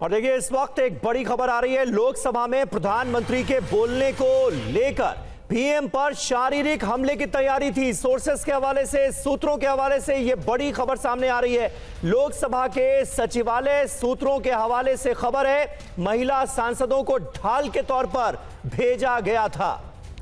और देखिए इस वक्त एक बड़ी खबर आ रही है लोकसभा में प्रधानमंत्री के बोलने को लेकर। पीएम पर शारीरिक हमले की तैयारी थी। सोर्सेस के हवाले से, सूत्रों के हवाले से यह बड़ी खबर सामने आ रही है। लोकसभा के सचिवालय सूत्रों के हवाले से खबर है, महिला सांसदों को ढाल के तौर पर भेजा गया था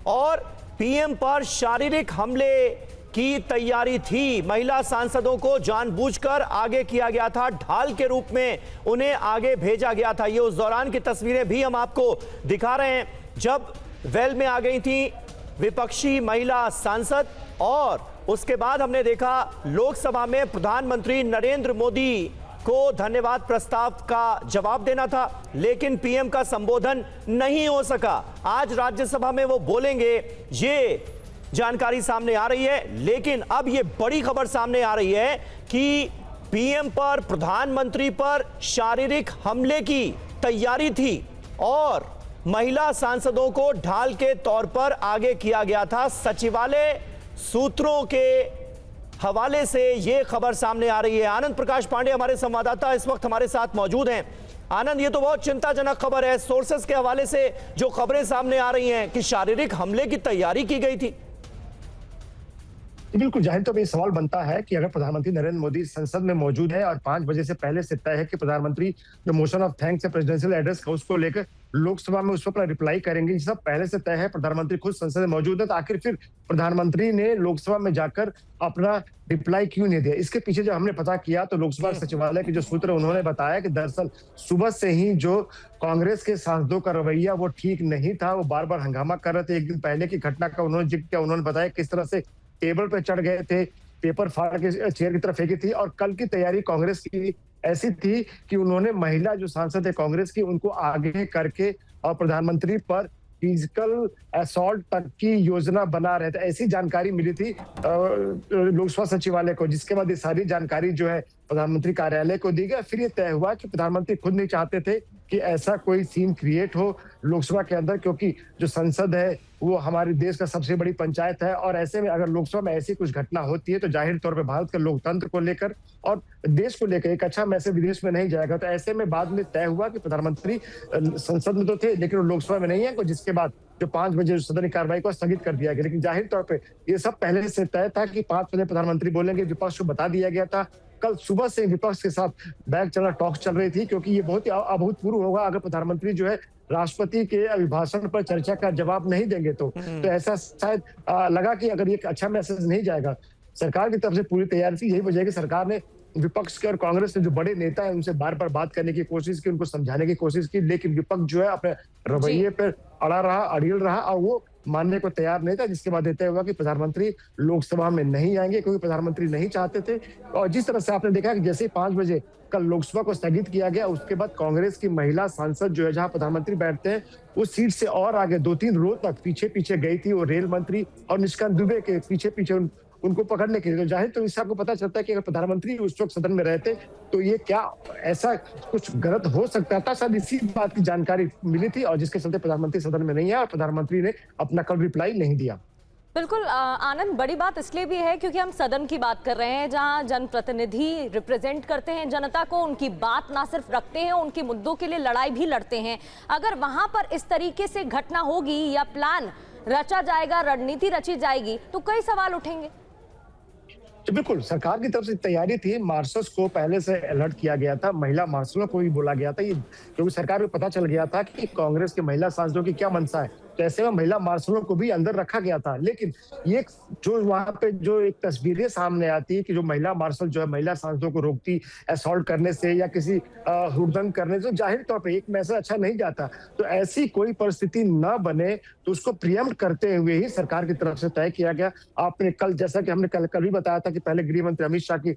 और पीएम पर शारीरिक हमले की तैयारी थी। महिला सांसदों को जानबूझकर आगे किया गया था, ढाल के रूप में उन्हें आगे भेजा गया था। ये उस दौरान की तस्वीरें भी हम आपको दिखा रहे हैं जब वेल में आ गई थी विपक्षी महिला सांसद और उसके बाद हमने देखा लोकसभा में प्रधानमंत्री नरेंद्र मोदी को धन्यवाद प्रस्ताव का जवाब देना था, लेकिन पीएम का संबोधन नहीं हो सका। आज राज्यसभा में वो बोलेंगे, ये जानकारी सामने आ रही है। लेकिन अब ये बड़ी खबर सामने आ रही है कि पीएम पर, प्रधानमंत्री पर शारीरिक हमले की तैयारी थी और महिला सांसदों को ढाल के तौर पर आगे किया गया था। सचिवालय सूत्रों के हवाले से यह खबर सामने आ रही है। आनंद प्रकाश पांडे हमारे संवाददाता इस वक्त हमारे साथ मौजूद हैं। आनंद, ये तो बहुत चिंताजनक खबर है। सोर्सेस के हवाले से जो खबरें सामने आ रही हैं कि शारीरिक हमले की तैयारी की गई थी। बिल्कुल, जाहिर तौर पर यह सवाल बनता है कि अगर प्रधानमंत्री नरेंद्र मोदी संसद में मौजूद है और 5 बजे से पहले से तय है कि प्रधानमंत्री जो मोशन ऑफ थैंक्स है प्रेसिडेंशियल एड्रेस का, उसको लेकर लोकसभा में उस पर अपना रिप्लाई करेंगे, ये सब पहले से तय है, प्रधानमंत्री खुद संसद में मौजूद है, तो आखिर फिर प्रधानमंत्री ने लोकसभा में जाकर अपना रिप्लाई क्यों नहीं दिया? इसके पीछे जब हमने पता किया तो लोकसभा सचिवालय के जो सूत्र उन्होंने बताया कि दरअसल सुबह से ही जो कांग्रेस के सांसदों का रवैया वो ठीक नहीं था, वो बार बार हंगामा कर रहे थे। एक दिन पहले की घटना का उन्होंने जिक्र किया, उन्होंने बताया किस तरह से टेबल पे चढ़ गए थे, पेपर फाड़ के चेयर की तरफ फेंकी थी। और कल की तैयारी कांग्रेस की ऐसी थी कि उन्होंने महिला जो सांसद है कांग्रेस की, उनको आगे करके और प्रधानमंत्री पर फिजिकल असॉल्ट तक की योजना बना रहे थे। ऐसी जानकारी मिली थी लोकसभा सचिवालय को, जिसके बाद ये सारी जानकारी जो है प्रधानमंत्री कार्यालय को दी गई। फिर ये तय हुआ कि प्रधानमंत्री खुद नहीं चाहते थे कि ऐसा कोई सीन क्रिएट हो लोकसभा के अंदर, क्योंकि जो संसद है वो हमारे देश का सबसे बड़ी पंचायत है और ऐसे में अगर लोकसभा में ऐसी कुछ घटना होती है तो जाहिर तौर पे भारत के लोकतंत्र को लेकर और देश को लेकर एक अच्छा मैसेज विदेश में नहीं जाएगा। तो ऐसे में बाद में तय हुआ कि प्रधानमंत्री संसद में तो थे लेकिन वो लोकसभा में नहीं है, जिसके बाद जो 5 बजे सदन की कार्रवाई को स्थगित कर दिया गया। लेकिन जाहिर तौर पर ये सब पहले से तय था कि 5 बजे प्रधानमंत्री बोलेंगे, विपक्ष को बता दिया गया था। कल सुबह से विपक्ष के साथ बैग चलना टॉक चल रही थी, क्योंकि ये बहुत ही अभूतपूर्व होगा अगर प्रधानमंत्री जो है राष्ट्रपति के अभिभाषण पर चर्चा का जवाब नहीं देंगे तो ऐसा शायद लगा कि अगर ये अच्छा मैसेज नहीं जाएगा। सरकार की तरफ से पूरी तैयारी थी, यही वजह है कि सरकार ने विपक्ष के और कांग्रेस के जो बड़े नेता हैं उनसे बार बार बात करने की कोशिश की, उनको समझाने की कोशिश की, लेकिन विपक्ष जो है अपने रवैये पर अड़ियल रहा और वो मानने को तैयार नहीं था। जिसके बाद तय हुआ कि प्रधानमंत्री लोकसभा में नहीं आएंगे, क्योंकि प्रधानमंत्री नहीं चाहते थे। और जिस तरह से आपने देखा कि जैसे 5 बजे कल लोकसभा को स्थगित किया गया, उसके बाद कांग्रेस की महिला सांसद जो है जहां प्रधानमंत्री बैठते हैं उस सीट से और आगे 2-3 रो तक पीछे पीछे गई थी। वो रेल मंत्री और निशिकांत दुबे के पीछे पीछे उनको पकड़ने के लिए। तो जाहिर तो इससे आपको पता चलता है कि अगर प्रधानमंत्री उस वक्त सदन में रहते तो ये क्या ऐसा कुछ गलत हो सकता था। शायद इसी बात की जानकारी मिली थी और जिसके चलते प्रधानमंत्री सदन में नहीं है और प्रधानमंत्री ने अपना कल रिप्लाई नहीं दिया। बिल्कुल आनंद, बड़ी बात इसलिए भी है क्योंकि हम सदन की बात कर रहे हैं जहां जनप्रतिनिधि रिप्रेजेंट करते हैं जनता को, उनकी बात ना सिर्फ रखते हैं, उनके मुद्दों के लिए लड़ाई भी लड़ते हैं। अगर वहां पर इस तरीके से घटना होगी या प्लान रचा जाएगा, रणनीति रची जाएगी, तो कई सवाल उठेंगे। तो बिल्कुल सरकार की तरफ से तैयारी थी, मार्शल्स को पहले से अलर्ट किया गया था, महिला मार्शलों को भी बोला गया था, ये क्योंकि सरकार को पता चल गया था कि कांग्रेस के महिला सांसदों की क्या मंशा है। तो ऐसे में महिला मार्शलों को भी अंदर रखा गया था। लेकिन ये जो वहां पे जो एक तस्वीरें सामने आती है कि जो महिला मार्शल जो है महिला सांसदों को रोकती असॉल्ट करने से या किसी हुड़दंग करने से, जाहिर तौर पर एक मैसेज अच्छा नहीं जाता। तो ऐसी कोई परिस्थिति न बने तो उसको प्रियम्प्ट करते हुए ही सरकार की तरफ से तय किया गया। आपने कल, जैसा कि हमने कल भी बताया था कि पहले गृह मंत्री अमित शाह की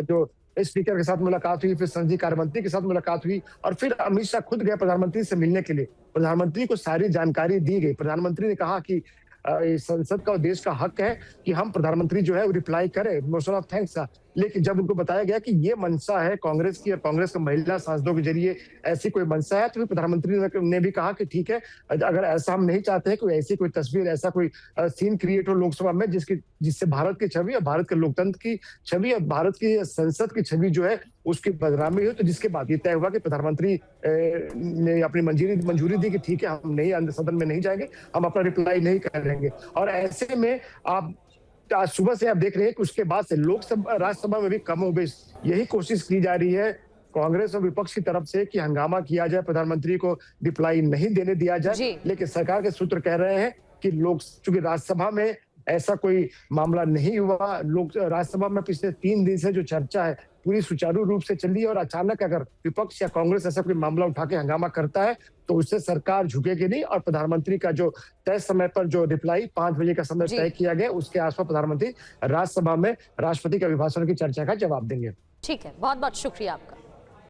जो स्पीकर के साथ मुलाकात हुई, फिर संसदीय कार्य मंत्री के साथ मुलाकात हुई और फिर अमित शाह खुद गए प्रधानमंत्री से मिलने के लिए। प्रधानमंत्री को सारी जानकारी दी गई। प्रधानमंत्री ने कहा कि संसद का और देश का हक है कि हम प्रधानमंत्री जो है रिप्लाई करें मोशन ऑफ थैंक्स का। लेकिन जब उनको बताया गया कि ये मंशा है कांग्रेस की और कांग्रेस के महिला सांसदों के जरिए ऐसी कोई मंशा है, तो फिर प्रधानमंत्री ने भी कहा कि ठीक है, अगर ऐसा हम नहीं चाहते हैं कोई ऐसी कोई तस्वीर, ऐसा कोई सीन क्रिएट हो लोकसभा में जिससे भारत की छवि और भारत के लोकतंत्र की छवि और भारत की संसद की छवि जो है उसकी बदनामी हो। तो जिसके बाद ये तय हुआ कि प्रधानमंत्री ने अपनी मंजूरी दी कि ठीक है, हम नहीं सदन में नहीं जाएंगे, हम अपना रिप्लाई नहीं करेंगे। और ऐसे में आप आज सुबह से आप देख रहे हैं कि उसके बाद से लोकसभा राज्यसभा में भी कमोबेश यही कोशिश की जा रही है कांग्रेस और विपक्ष की तरफ से कि हंगामा किया जाए, प्रधानमंत्री को रिप्लाई नहीं देने दिया जाए। लेकिन सरकार के सूत्र कह रहे हैं कि चूंकि राज्यसभा में ऐसा कोई मामला नहीं हुआ, लोग राज्यसभा में पिछले 3 दिन से जो चर्चा है पूरी सुचारू रूप से चली है, और अचानक अगर विपक्ष या कांग्रेस ऐसा कोई मामला उठा के हंगामा करता है तो उससे सरकार झुकेगी नहीं, और प्रधानमंत्री का जो तय समय पर जो रिप्लाई 5 बजे का समय तय किया गया उसके आसपास प्रधानमंत्री राज्यसभा में राष्ट्रपति के अभिभाषण की चर्चा का जवाब देंगे। ठीक है, बहुत बहुत शुक्रिया आपका।